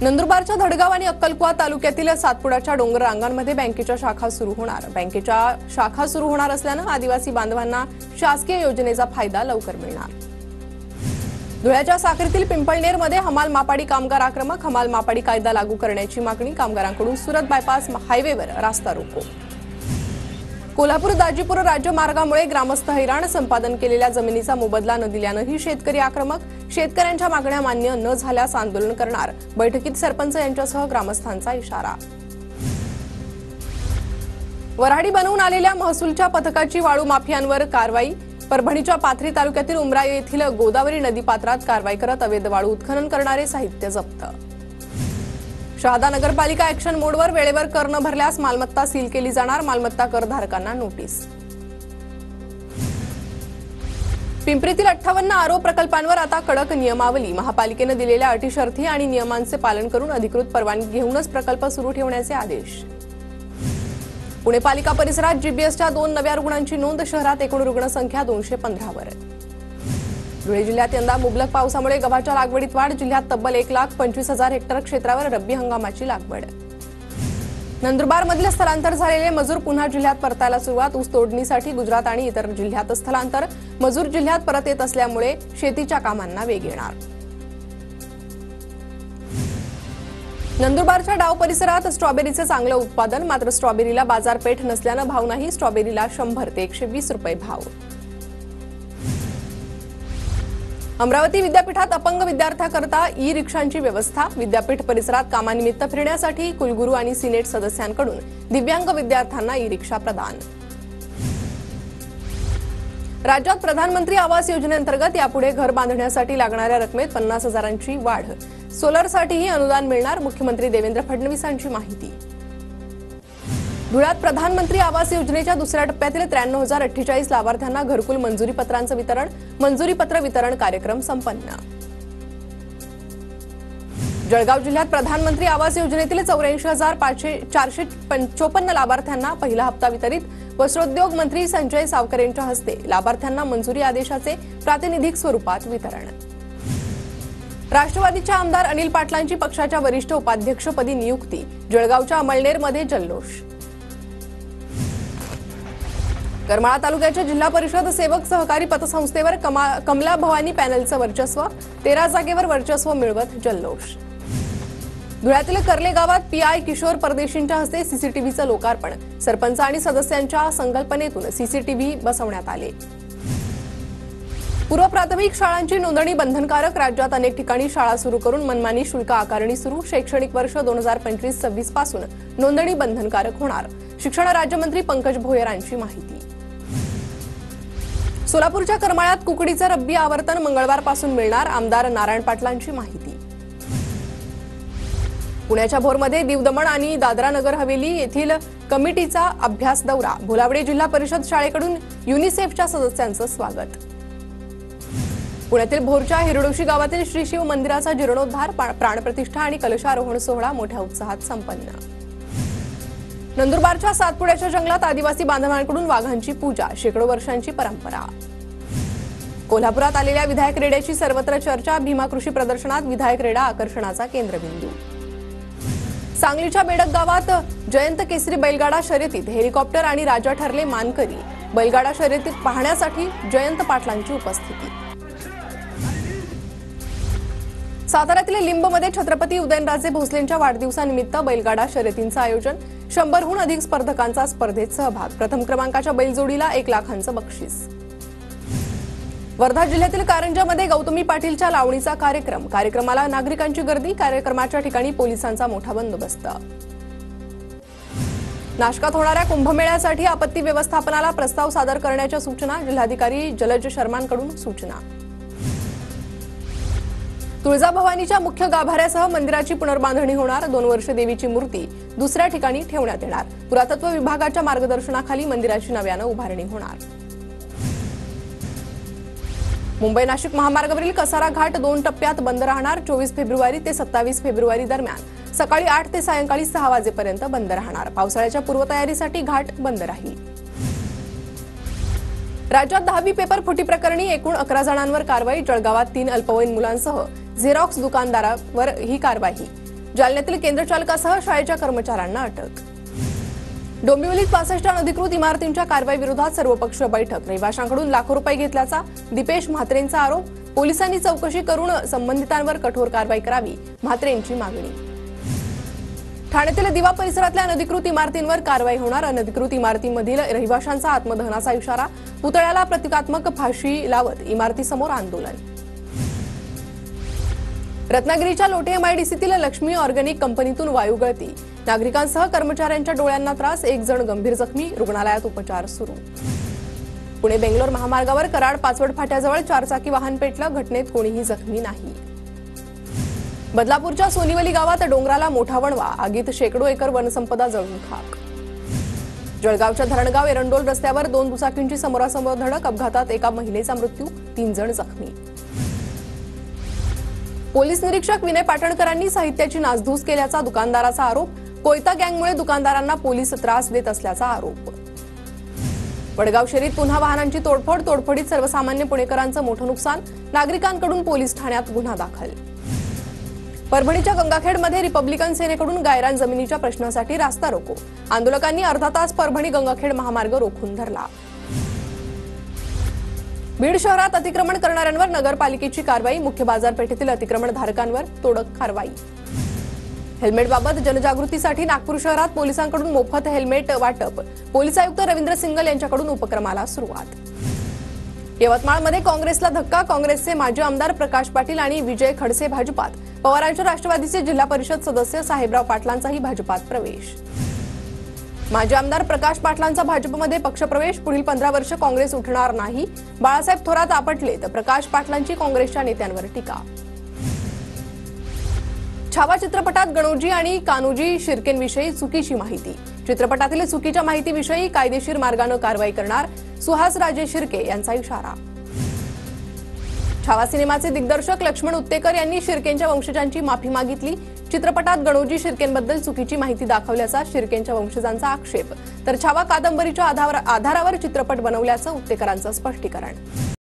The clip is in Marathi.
नंदुरबारच्या धडगाव आणि अक्कलकुवा तालुक्यातील सातपुड्याच्या डोंगर रांगांमध्ये बँकेच्या शाखा सुरू होणार। बँकेच्या शाखा सुरू होणार असल्याने आदिवासी बांधवांना शासकीय योजनेचा फायदा लवकर मिळणार। धुळ्याच्या साखरेतील पिंपळनेरमध्ये हमाल मापाडी कामगार आक्रमक। हमाल मापाडी कायदा लागू करण्याची मागणी कामगारांकडून सुरत बायपास हायवेवर रास्ता रोको। कोल्हापूर दाजीपूर राज्यमार्गामुळे ग्रामस्थ हैराण। संपादन केलेल्या जमिनीचा मोबदला न दिल्यानेही शेतकरी आक्रमक। शेतकऱ्यांच्या मागण्या मान्य न झाल्यास आंदोलन करणार। बैठकीत सरपंच यांच्यासह ग्रामस्थांचा इशारा। वऱ्हाडी बनवून आलेल्या महसूलच्या पथकाची वाळू माफियांवर कारवाई। परभणीच्या पाथरी तालुक्यातील उमरा येथील गोदावरी नदीपात्रात कारवाई करत अवैध वाळू उत्खनन करणारे साहित्य जप्त। शहादा नगरपालिका ॲक्शन मोडवर वेळेवर कर न भरल्यास मालमत्ता सील केली जाणार। मालमत्ता करधारकांना नोटीस। पिंपरीतील 58 आरो प्रकल्पांवर आता कडक नियमावली। महापालिकेने दिलेल्या अटी शर्ती आणि नियमांचे पालन करून अधिकृत परवानगी घेऊनच प्रकल्प सुरू ठेवण्याचे आदेश। पुणे पालिका परिसरात जीबीएसच्या 2 नव्या रुग्णांची नोंद। शहरात एकूण रुग्णसंख्या 215 वर। धुळे जिल्ह्यात यंदा मुबलक पावसामुळे गव्हाच्या लागवडीत वाढ। जिल्ह्यात तब्बल 1,25,000 हेक्टर क्षेत्रावर रब्बी हंगामाची लागवड। नंदुरबारमधील स्थलांतर झालेले मजूर पुन्हा जिल्ह्यात परतायला सुरुवात। ऊस तोडणीसाठी गुजरात आणि इतर जिल्ह्यात स्थलांतर। मजूर जिल्ह्यात परत येत असल्यामुळे शेतीच्या कामांना वेग येणार। नंदुरबारच्या डाव परिसरात स्ट्रॉबेरीचे चांगले उत्पादन। मात्र स्ट्रॉबेरीला बाजारपेठ नसल्याने भाव नाही। स्ट्रॉबेरीला 100 ते 120 रुपये भाव। अमरावती विद्यापीठात अपंग विद्यार्थ्यांकरता ई रिक्षांची व्यवस्था। विद्यापीठ परिसरात कामानिमित्त फिरण्यासाठी कुलगुरू आणि सिनेट सदस्यांकडून दिव्यांग विद्यार्थ्यांना ई रिक्षा प्रदान। राज्यात प्रधानमंत्री आवास योजनेअंतर्गत यापुढे घर बांधण्यासाठी लागणाऱ्या रकमेत 50,000ची वाढ। सोलरसाठीही अनुदान मिळणार। मुख्यमंत्री देवेंद्र फडणवीसांची माहिती। धुळ्यात प्रधानमंत्री आवास योजनेच्या दुसऱ्या टप्प्यातील 93,048 लाभार्थ्यांना घरकुल मंजुरी पत्रांचं वितरण। मंजुरी पत्र वितरण कार्यक्रम संपन्न। जळगाव जिल्ह्यात प्रधानमंत्री आवास योजनेतील 84,455 लाभार्थ्यांना पहिला हप्ता वितरित। वस्त्रोद्योग मंत्री संजय सावकर यांच्या हस्ते लाभार्थ्यांना मंजुरी आदेशाचे प्रातिनिधिक स्वरूपात वितरण। राष्ट्रवादीच्या आमदार अनिल पाटलांची पक्षाच्या वरिष्ठ उपाध्यक्षपदी नियुक्ती। जळगावच्या अमळनेरमध्ये जल्लोष। करमाळा तालुक्याच्या जिल्हा परिषद सेवक सहकारी पतसंस्थेवर कमला भवानी पॅनलचं वर्चस्व। 13 जागेवर वर्चस्व मिळवत जल्लोष। धुळ्यातील कर्ले गावात पीआय किशोर परदेशींच्या हस्ते सीसीटीव्हीचं लोकार्पण। सरपंच आणि सदस्यांच्या संकल्पनेतून सीसीटीव्ही बसवण्यात आले। पूर्व प्राथमिक शाळांची नोंदणी बंधनकारक। राज्यात अनेक ठिकाणी शाळा सुरू करून मनमानी शुल्क आकारणी सुरू। शैक्षणिक वर्ष 2025-26 पासून नोंदणी बंधनकारक होणार। शिक्षण राज्यमंत्री पंकज भोयर यांची माहिती। सोलापूरच्या करमाळ्यात कुकडीचं रब्बी आवर्तन मंगळवारपासून मिळणार। आमदार नारायण पाटलांची माहिती। पुण्याच्या भोरमध्ये दीव दमण आणि दादरा नगर हवेली येथील कमिटीचा अभ्यास दौरा। भोलावडे जिल्हा परिषद शाळेकडून युनिसेफच्या सदस्यांचं स्वागत। पुण्यातील भोरच्या हिरडोशी गावातील श्री शिव मंदिराचा जीर्णोद्धार। प्राणप्रतिष्ठा आणि कलशारोहण सोहळा मोठ्या उत्साहात संपन्न। नंदुरबारच्या सातपुड्याच्या जंगलात आदिवासी बांधवांकडून वाघांची पूजा। शेकडो वर्षांची परंपरा। कोल्हापुरात आलेल्या विधायक रेड्याची सर्वत्र चर्चा। भीमा कृषी प्रदर्शनात विधायक रेडा आकर्षणाचा केंद्रबिंदू। सांगलीच्या बेडक गावात जयंत केसरी बैलगाडा शर्यतीत हेलिकॉप्टर आणि राजा ठरले मानकरी। बैलगाडा शर्यतीत पाहण्यासाठी जयंत पाटलांची उपस्थिती। साताऱ्यातील लिंबमध्ये छत्रपती उदयनराजे भोसलेंच्या वाढदिवसानिमित्त बैलगाडा शर्यतींचं आयोजन। 100हून अधिक स्पर्धकांचा स्पर्धेत सहभाग। प्रथम क्रमांकाच्या बैलजोडीला 1 लाखांचं बक्षीस। वर्धा जिल्ह्यातील कारंजामध्ये गौतमी पाटीलच्या लावणीचा कार्यक्रम। कार्यक्रमाला नागरिकांची गर्दी। कार्यक्रमाच्या ठिकाणी पोलिसांचा मोठा बंदोबस्त। नाशकात होणाऱ्या कुंभमेळ्यासाठी आपत्ती व्यवस्थापनाला प्रस्ताव सादर करण्याच्या सूचना। जिल्हाधिकारी जलज शर्मांकडून सूचना। तुळजाभवानीच्या मुख्य गाभाऱ्यासह मंदिराची पुनर्बांधणी होणार। 2 वर्ष देवीची मूर्ती दुसऱ्या ठिकाणी ठेवण्यात येणार। पुरातत्व विभागाच्या मार्गदर्शनाखाली मंदिराची नव्यानं उभारणी होणार। मुंबई नाशिक महामार्गावरील कसारा घाट 2 टप्प्यात बंद राहणार। 24 फेब्रुवारी ते 27 फेब्रुवारी दरम्यान सकाळी 8 ते सायंकाळी 6 वाजेपर्यंत बंद राहणार। पावसाळ्याच्या पूर्वतयारीसाठी घाट बंद राहील। राज्यात 10वी पेपर फुटी प्रकरणी एकूण 11 जणांवर कारवाई। जळगावात 3 अल्पवयीन मुलांसह झेरॉक्स दुकानदारावर ही कारवाई। जालन्यातील केंद्रचालकासह शाळेच्या कर्मचाऱ्यांना अटक। डोंबिवलीत 65 अनधिकृत इमारतींच्या कारवाईविरोधात सर्वपक्षीय बैठक। रहिवाशांकडून लाखो रुपये घेतल्याचा दीपेश म्हात्रेंचा आरोप। पोलिसांनी चौकशी करून संबंधितांवर कठोर कारवाई करावी, म्हात्रेंची मागणी। ठाण्यातील दिवा परिसरातल्या अनधिकृत इमारतींवर कारवाई होणार। अनधिकृत इमारतींमधील रहिवाशांचा आत्मदहनाचा इशारा। पुतळ्याला प्रतिकात्मक फाशी लावत इमारतीसमोर आंदोलन। रत्नागिरीच्या लोटे एमआयडीसीतील लक्ष्मी ऑर्गॅनिक कंपनीतून वायू गळती। नागरिकांसह कर्मचाऱ्यांच्या डोळ्यांना त्रास। 1 जण गंभीर जखमी, रुग्णालयात उपचार सुरू। पुणे बेंगलोर महामार्गावर कराड पाचवड फाट्याजवळ 4 चाकी वाहन पेटलं। घटनेत कोणीही जखमी नाही। बदलापूरच्या सोनीवली गावात डोंगराला मोठा वणवा। आगीत शेकडो एकर वनसंपदा जळून खाक। जळगावच्या धरणगाव एरंडोल रस्त्यावर 2 दुचाकींची समोरासमोर धडक। अपघातात एका महिलेचा मृत्यू, 3 जण जखमी। पोलीस निरीक्षक विनय पाटणकरांनी साहित्याची नासधूस केल्याचा दुकानदाराचा आरोप। कोयता गँगमुळे दुकानदारांना पोलीस त्रास देत असल्याचा आरोप। वडगाव शहरात पुन्हा वाहनांची तोडफोड। तोडफोडीत सर्वसामान्य पुणेकरांचं मोठं नुकसान। नागरिकांकडून पोलीस ठाण्यात गुन्हा दाखल। परभणीच्या गंगाखेडमध्ये रिपब्लिकन सेनेकडून गायरान जमिनीच्या प्रश्नासाठी रास्ता रोको। आंदोलकांनी अर्धा तास परभणी गंगाखेड महामार्ग रोखून धरला। बीड शहरात अतिक्रमण करणाऱ्यांवर नगरपालिकेची कारवाई। मुख्य बाजारपेठेतील अतिक्रमणधारकांवर तोडक कारवाई। हेल्मेटबाबत जनजागृतीसाठी नागपूर शहरात पोलिसांकडून मोफत हेल्मेट वाटप। पोलीस आयुक्त रवींद्र सिंगल यांच्याकडून उपक्रमाला सुरुवात। यवतमाळमध्ये काँग्रेसला धक्का। काँग्रेसचे माजी आमदार प्रकाश पाटील आणि विजय खडसे भाजपात। पवारांच्या राष्ट्रवादीचे जिल्हा परिषद सदस्य साहेबराव पाटलांचाही भाजपात प्रवेश। माजी आमदार प्रकाश पाटलांचा भाजपमध्ये पक्षप्रवेश। पुढील 15 वर्ष काँग्रेस उठणार नाही। बाळासाहेब थोरात आपटले तर प्रकाश पाटलांची काँग्रेसच्या नेत्यांवर टीका। छावा चित्रपटात गणोजी आणि कान्होजी शिर्केंविषयी चुकीची माहिती। चित्रपटातील चुकीच्या माहितीविषयी कायदेशीर मार्गाने कारवाई करणार। सुहास राजे शिर्के यांचा इशारा। छावा सिनेमाचे दिग्दर्शक लक्ष्मण उत्तेकर यांनी शिर्केंच्या वंशजांची माफी मागितली। चित्रपटात गणोजी शिर्केंबद्दल चुकीची माहिती दाखवल्याचा शिर्केंच्या वंशजांचा आक्षेप। तर छावा कादंबरीच्या आधारावर चित्रपट बनवल्याचं उत्तेकरांचं स्पष्टीकरण।